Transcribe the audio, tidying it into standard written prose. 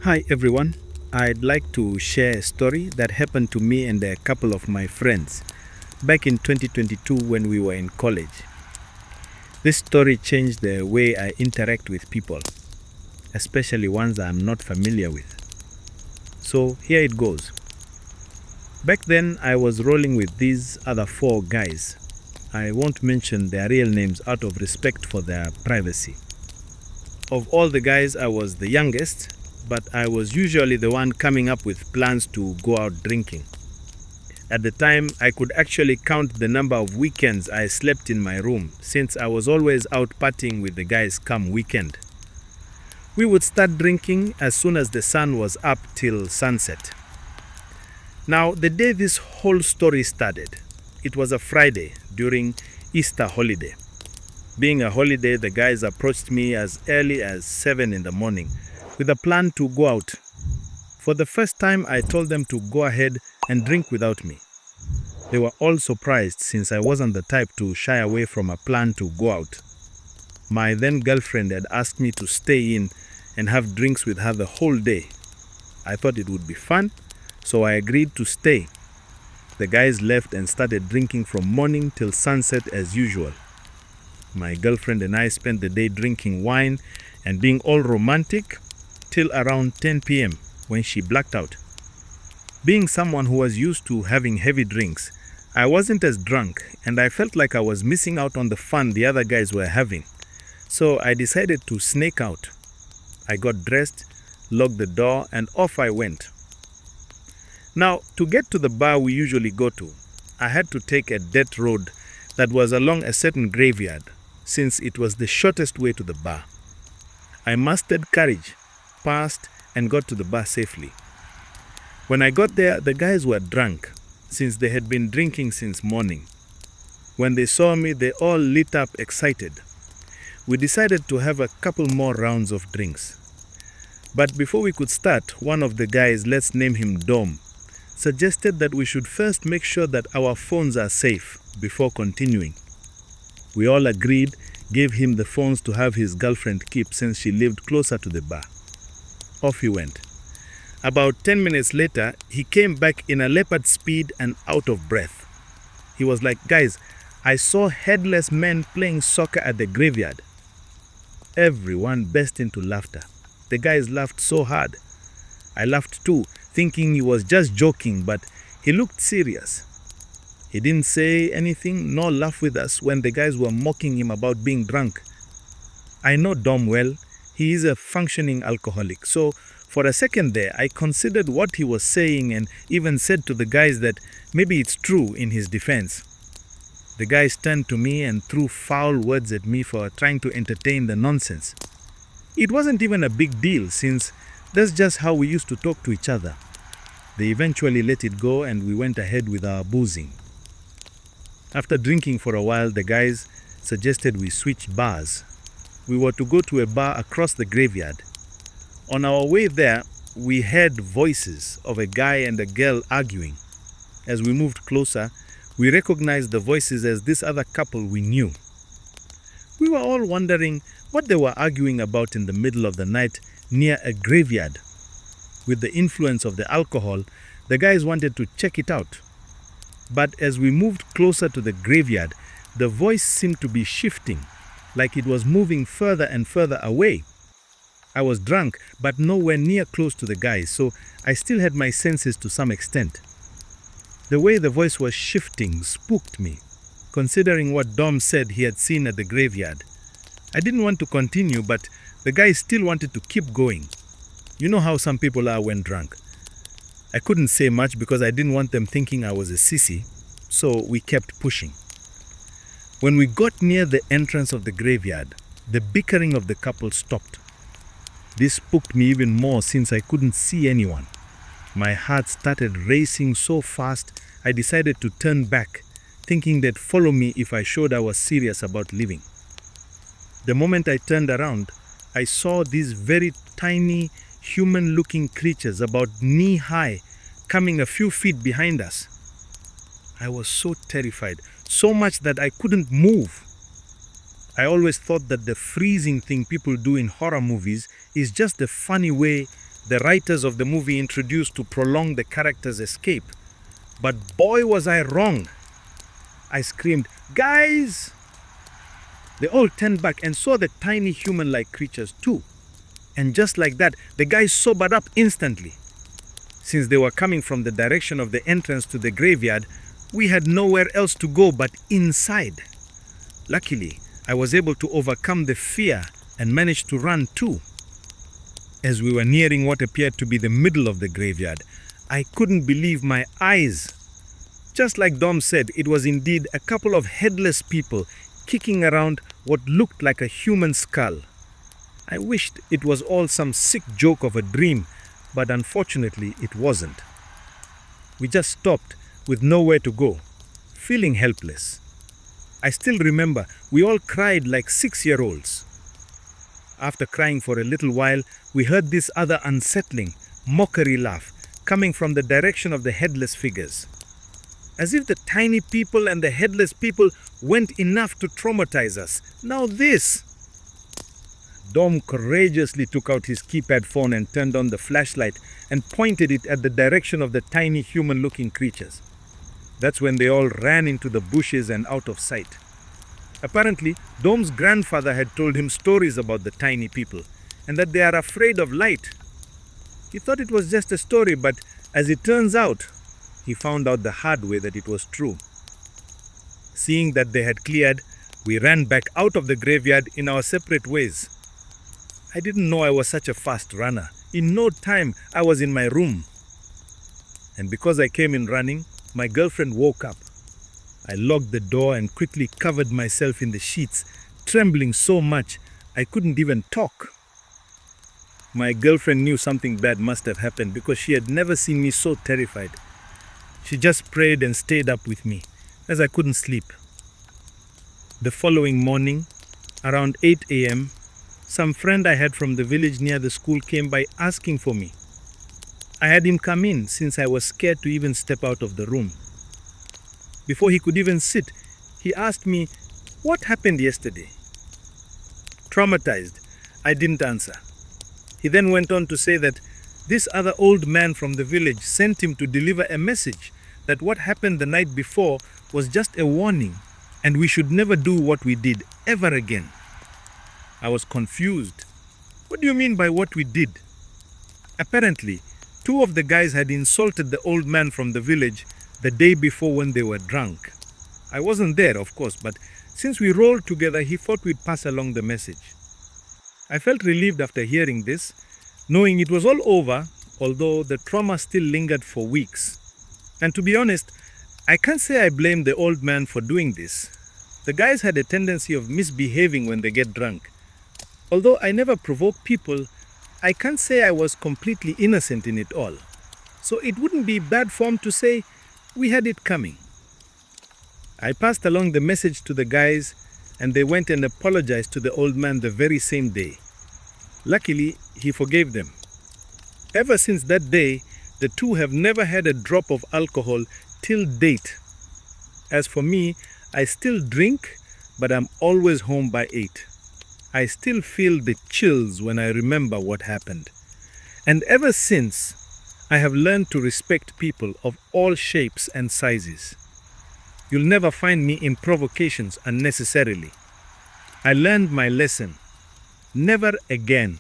Hi everyone, I'd like to share a story that happened to me and a couple of my friends back in 2022 when we were in college. This story changed the way I interact with people, especially ones I'm not familiar with. So here it goes. Back then, I was rolling with these other four guys. I won't mention their real names out of respect for their privacy. Of all the guys, I was the youngest, but I was usually the one coming up with plans to go out drinking. At the time, I could actually count the number of weekends I slept in my room, since I was always out partying with the guys come weekend. We would start drinking as soon as the sun was up till sunset. Now, the day this whole story started, it was a Friday during Easter holiday. Being a holiday, the guys approached me as early as 7 in the morning with a plan to go out. For the first time, I told them to go ahead and drink without me. They were all surprised since I wasn't the type to shy away from a plan to go out. My then girlfriend had asked me to stay in and have drinks with her the whole day. I thought it would be fun, so I agreed to stay. The guys left and started drinking from morning till sunset as usual. My girlfriend and I spent the day drinking wine and being all romantic till around 10 p.m. when she blacked out. Being someone who was used to having heavy drinks, I wasn't as drunk and I felt like I was missing out on the fun the other guys were having. So I decided to snake out. I got dressed, locked the door, and off I went. Now, to get to the bar we usually go to, I had to take a dirt road that was along a certain graveyard, since it was the shortest way to the bar. I mustered courage, passed, and got to the bar safely. When I got there, the guys were drunk, since they had been drinking since morning. When they saw me, they all lit up excited. We decided to have a couple more rounds of drinks. But before we could start, one of the guys, let's name him Dom, suggested that we should first make sure that our phones are safe before continuing. We all agreed, gave him the phones to have his girlfriend keep since she lived closer to the bar. Off he went. About 10 minutes later, he came back in a leopard speed and out of breath. He was like, "Guys, I saw headless men playing soccer at the graveyard." Everyone burst into laughter. The guys laughed so hard. I laughed too, thinking he was just joking, but he looked serious. He didn't say anything nor laugh with us when the guys were mocking him about being drunk. I know Dom well. He is a functioning alcoholic. So for a second there, I considered what he was saying and even said to the guys that maybe it's true in his defense. The guys turned to me and threw foul words at me for trying to entertain the nonsense. It wasn't even a big deal since that's just how we used to talk to each other. They eventually let it go and we went ahead with our boozing. After drinking for a while, the guys suggested we switch bars. We were to go to a bar across the graveyard. On our way there, we heard voices of a guy and a girl arguing. As we moved closer, we recognized the voices as this other couple we knew. We were all wondering what they were arguing about in the middle of the night near a graveyard. With the influence of the alcohol, the guys wanted to check it out. But as we moved closer to the graveyard, the voice seemed to be shifting, like it was moving further and further away. I was drunk, but nowhere near close to the guys, so I still had my senses to some extent. The way the voice was shifting spooked me, considering what Dom said he had seen at the graveyard. I didn't want to continue, but the guys still wanted to keep going. You know how some people are when drunk. I couldn't say much because I didn't want them thinking I was a sissy, so we kept pushing. When we got near the entrance of the graveyard, the bickering of the couple stopped. This spooked me even more since I couldn't see anyone. My heart started racing so fast, I decided to turn back, thinking they'd follow me if I showed I was serious about leaving. The moment I turned around, I saw these very tiny, human-looking creatures about knee-high coming a few feet behind us. I was so terrified, so much that I couldn't move. I always thought that the freezing thing people do in horror movies is just the funny way the writers of the movie introduced to prolong the character's escape. But boy, was I wrong. I screamed, "Guys!" They all turned back and saw the tiny human-like creatures too. And just like that, the guys sobered up instantly. Since they were coming from the direction of the entrance to the graveyard, we had nowhere else to go but inside. Luckily, I was able to overcome the fear and managed to run too. As we were nearing what appeared to be the middle of the graveyard, I couldn't believe my eyes. Just like Dom said, it was indeed a couple of headless people kicking around what looked like a human skull. I wished it was all some sick joke of a dream, but unfortunately it wasn't. We just stopped with nowhere to go, feeling helpless. I still remember we all cried like 6-year-olds. After crying for a little while, we heard this other unsettling, mockery laugh coming from the direction of the headless figures. As if the tiny people and the headless people weren't enough to traumatize us. Now this! Dom courageously took out his keypad phone and turned on the flashlight and pointed it at the direction of the tiny human-looking creatures. That's when they all ran into the bushes and out of sight. Apparently, Dom's grandfather had told him stories about the tiny people and that they are afraid of light. He thought it was just a story, but as it turns out, he found out the hard way that it was true. Seeing that they had cleared, we ran back out of the graveyard in our separate ways. I didn't know I was such a fast runner. In no time, I was in my room. And because I came in running, my girlfriend woke up. I locked the door and quickly covered myself in the sheets, trembling so much I couldn't even talk. My girlfriend knew something bad must have happened because she had never seen me so terrified. She just prayed and stayed up with me, as I couldn't sleep. The following morning, around 8 a.m., some friend I had from the village near the school came by asking for me. I had him come in since I was scared to even step out of the room. Before he could even sit, he asked me, "What happened yesterday?" Traumatized, I didn't answer. He then went on to say that this other old man from the village sent him to deliver a message that what happened the night before was just a warning and we should never do what we did ever again. I was confused. What do you mean by what we did? Apparently, 2 of the guys had insulted the old man from the village the day before when they were drunk. I wasn't there, of course, but since we rolled together, he thought we'd pass along the message. I felt relieved after hearing this, knowing it was all over, although the trauma still lingered for weeks. And to be honest, I can't say I blame the old man for doing this. The guys had a tendency of misbehaving when they get drunk. Although I never provoke people, I can't say I was completely innocent in it all. So it wouldn't be bad form to say we had it coming. I passed along the message to the guys and they went and apologized to the old man the very same day. Luckily, he forgave them. Ever since that day, the 2 have never had a drop of alcohol till date. As for me, I still drink, but I'm always home by 8. I still feel the chills when I remember what happened. And ever since, I have learned to respect people of all shapes and sizes. You'll never find me in provocations unnecessarily. I learned my lesson. Never again.